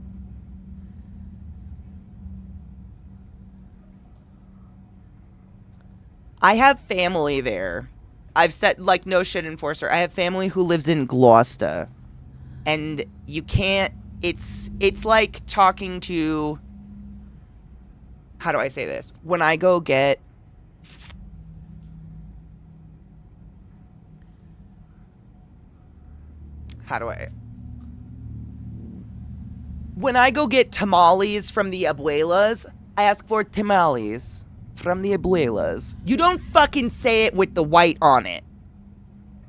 I have family there. I've said, like, no shit, Enforcer. I have family who lives in Gloucester. And you can't, it's like talking to, how do I say this? When I go get, when I go get tamales from the abuelas, I ask for tamales from the abuelas. You don't fucking say it with the white on it.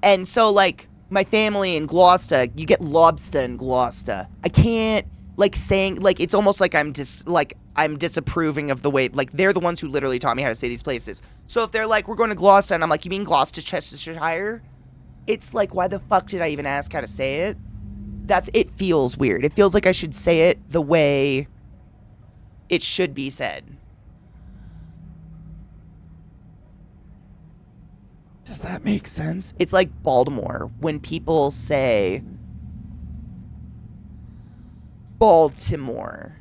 And so, like, my family in Gloucester, you get lobster in Gloucester. I can't, like, saying, like, it's almost like I'm disapproving of the way, like, they're the ones who literally taught me how to say these places. So if they're like, we're going to Gloucester, and I'm like, you mean Gloucestershire? It's like, why the fuck did I even ask how to say it? It feels weird. It feels like I should say it the way it should be said. Does that make sense? It's like Baltimore. When people say Baltimore,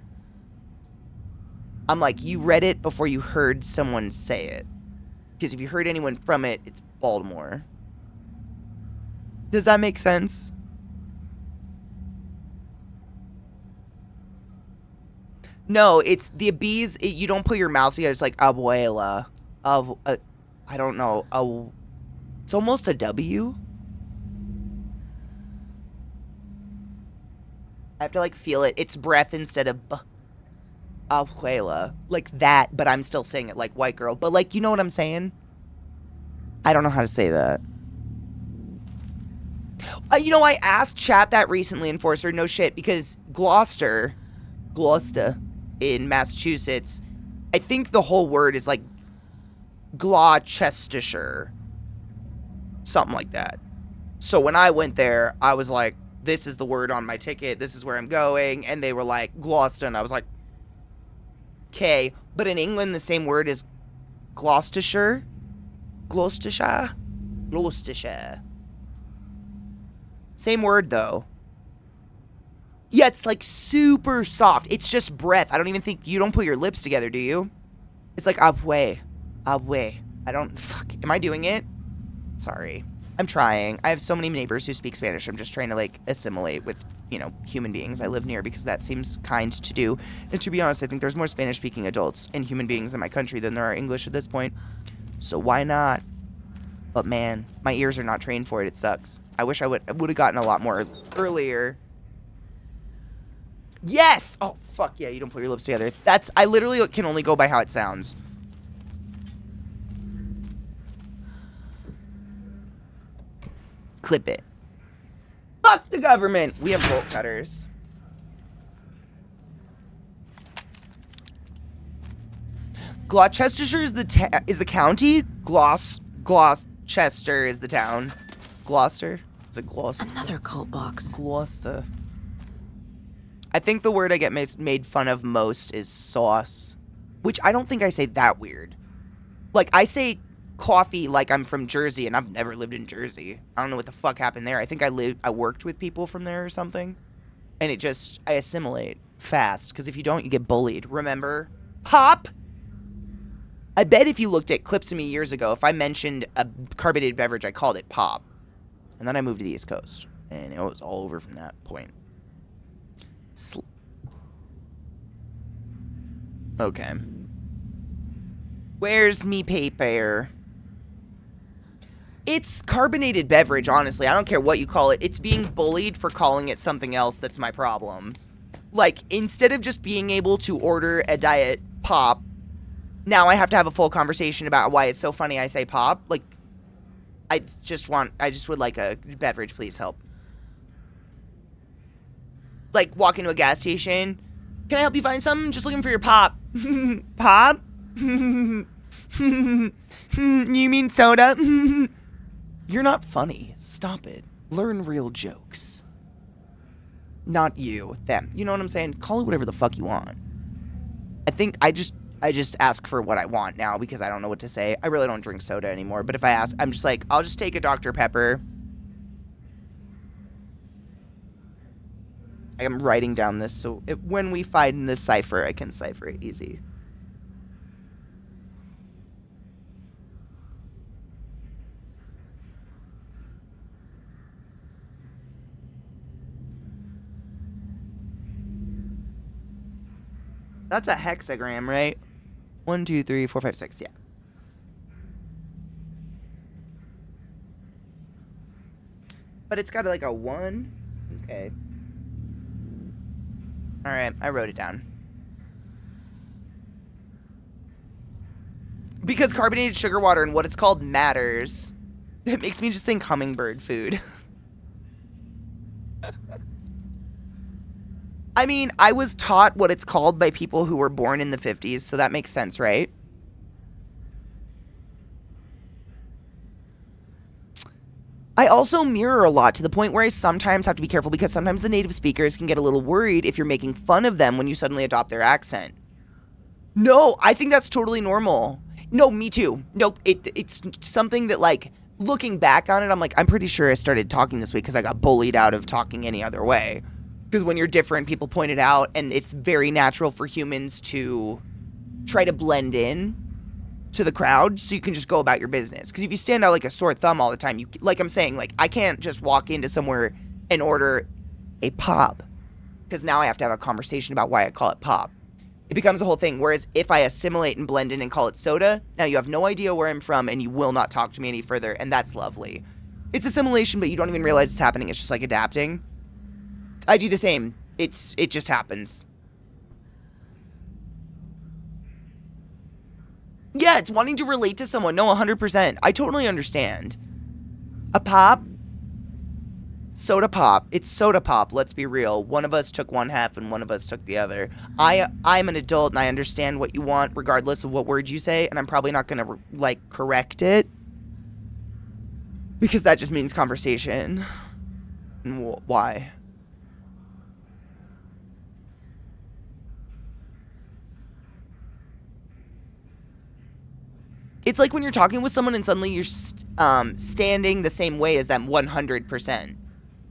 I'm like, you read it before you heard someone say it. Because if you heard anyone from it, it's Baltimore. Does that make sense? No, it's the B's. You don't put your mouth together. It's like abuela. I don't know. It's almost a W. I have to, like, feel it. It's breath instead of b. Abuela. Like that, but I'm still saying it like white girl. But, like, you know what I'm saying? I don't know how to say that. You know, I asked chat that recently, Enforcer. No shit, because Gloucester in Massachusetts, I think the whole word is, like, Gloucestershire. Something like that. So when I went there, I was like, this is the word on my ticket. This is where I'm going. And they were like, Gloucester. And I was like, okay. But in England, the same word is Gloucestershire. Gloucestershire. Gloucestershire. Same word, though. Yeah, it's like super soft. It's just breath. I don't even think, you don't put your lips together, do you? It's like, abwe. Abwe. I don't, fuck. Am I doing it? Sorry. I'm trying. I have so many neighbors who speak Spanish. I'm just trying to, like, assimilate with, you know, human beings I live near because that seems kind to do. And to be honest, I think there's more Spanish-speaking adults and human beings in my country than there are English at this point. So why not? But man, my ears are not trained for it. It sucks. I wish I would have gotten a lot more earlier. Yes! Oh, fuck yeah, you don't put your lips together. That's, I literally can only go by how it sounds. Clip it. Fuck the government! We have bolt cutters. Gloucestershire is the county. Gloucester is the town. Gloucester? Is it Gloucester? Another cult box. Gloucester. I think the word I get made fun of most is sauce, which I don't think I say that weird. Like, I say coffee like I'm from Jersey, and I've never lived in Jersey. I don't know what the fuck happened there. I think I worked with people from there or something, and I assimilate fast, because if you don't, you get bullied. Remember? Pop? I bet if you looked at clips of me years ago, if I mentioned a carbonated beverage, I called it pop. And then I moved to the East Coast, and it was all over from that point. Okay. Where's me paper? It's carbonated beverage, honestly. I don't care what you call it. It's being bullied for calling it something else that's my problem. Like, instead of just being able to order a diet pop, now I have to have a full conversation about why it's so funny I say pop. Like, I just would like a beverage, please help. Like, walk into a gas station. Can I help you find something? Just looking for your pop. Pop? You mean soda? You're not funny. Stop it. Learn real jokes. Not you, them. You know what I'm saying? Call it whatever the fuck you want. I think I just ask for what I want now because I don't know what to say. I really don't drink soda anymore, but if I ask, I'm just like, I'll just take a Dr. Pepper. I'm writing down this so when we find this cipher, I can cipher it easy. That's a hexagram, right? 1, 2, 3, 4, 5, 6, yeah. But it's got like a 1. Okay. Alright, I wrote it down. Because carbonated sugar water and what it's called matters. It makes me just think hummingbird food. I mean, I was taught what it's called by people who were born in the 50s, so that makes sense, right? I also mirror a lot to the point where I sometimes have to be careful because sometimes the native speakers can get a little worried if you're making fun of them when you suddenly adopt their accent. No, I think that's totally normal. No, me too. Nope, it's something that, like, looking back on it, I'm like, I'm pretty sure I started talking this way because I got bullied out of talking any other way. Because when you're different, people point it out, and it's very natural for humans to try to blend in to the crowd so you can just go about your business. Because if you stand out like a sore thumb all the time, you, like I'm saying, like, I can't just walk into somewhere and order a pop. Because now I have to have a conversation about why I call it pop. It becomes a whole thing. Whereas if I assimilate and blend in and call it soda, now you have no idea where I'm from, and you will not talk to me any further, and that's lovely. It's assimilation, but you don't even realize it's happening. It's just like adapting. I do the same. It just happens. Yeah, it's wanting to relate to someone. No, 100%. I totally understand. A pop? Soda pop. It's soda pop. Let's be real. One of us took one half and one of us took the other. I'm an adult and I understand what you want regardless of what word you say, and I'm probably not going to like correct it because that just means conversation. And why? It's like when you're talking with someone and suddenly you're standing the same way as them 100%.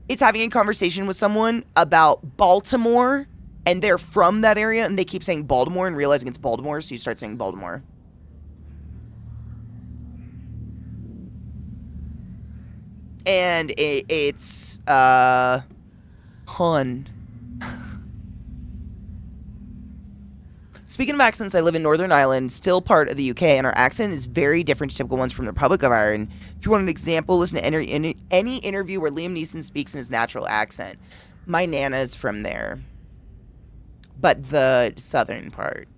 It's having a conversation with someone about Baltimore and they're from that area and they keep saying Baltimore and realizing it's Baltimore, so you start saying Baltimore. And it's hun. Speaking of accents, I live in Northern Ireland, still part of the UK, and our accent is very different to typical ones from the Republic of Ireland. If you want an example, listen to any interview where Liam Neeson speaks in his natural accent. My Nana's from there, but the southern part.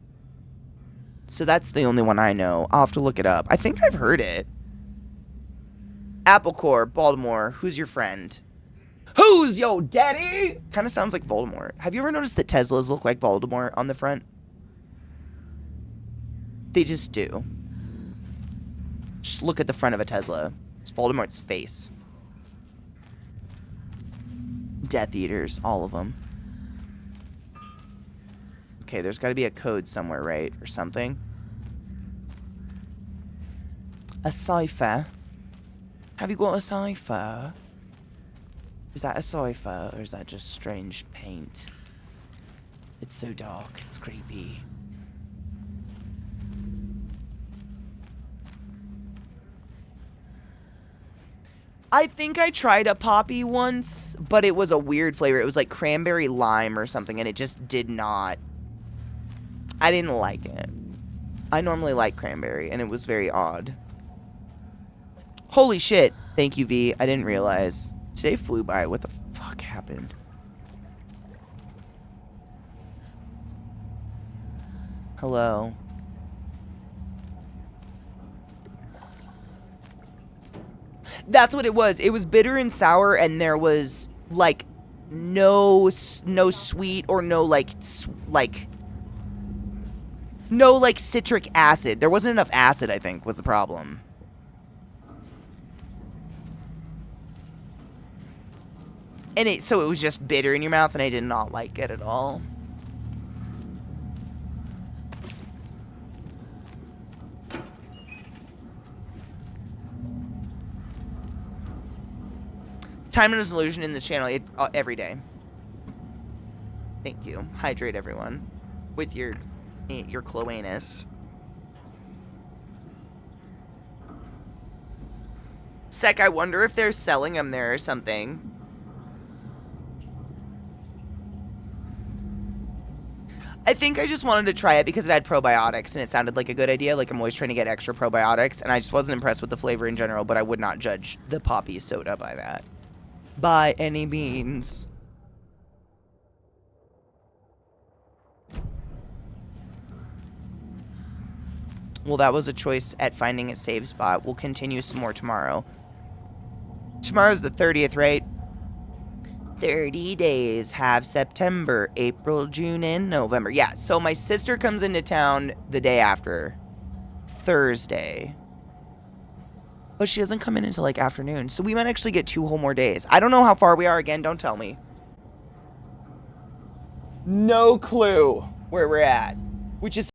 So that's the only one I know. I'll have to look it up. I think I've heard it. Applecore, Baltimore, who's your friend? Who's yo daddy? Kind of sounds like Voldemort. Have you ever noticed that Teslas look like Voldemort on the front? They just do. Just look at the front of a Tesla. It's Voldemort's face. Death Eaters, all of them. Okay, there's got to be a code somewhere, right? Or something. A cipher. Have you got a cipher? Is that a cipher, or is that just strange paint? It's so dark, it's creepy. I think I tried a poppy once, but it was a weird flavor. It was like cranberry lime or something, and it just did not... I didn't like it. I normally like cranberry, and it was very odd. Holy shit. Thank you, V. I didn't realize. Today flew by. What the fuck happened? Hello. That's what it was. It was bitter and sour, and there was like no sweet or no citric acid. There wasn't enough acid, I think, was the problem. And so it was just bitter in your mouth, and I did not like it at all. Time and illusion in this channel every day. Thank you. Hydrate everyone with your cloanus. Sec, I wonder if they're selling them there or something. I think I just wanted to try it because it had probiotics and it sounded like a good idea. Like, I'm always trying to get extra probiotics, and I just wasn't impressed with the flavor in general, but I would not judge the poppy soda by that. By any means. Well, that was a choice at finding a save spot. We'll continue some more tomorrow. Tomorrow's the 30th, right? 30 days. Have September, April, June, and November. Yeah, so my sister comes into town the day after. Thursday. But she doesn't come in until, like, afternoon. So we might actually get 2 whole more days. I don't know how far we are. Again, don't tell me. No clue where we're at. Which is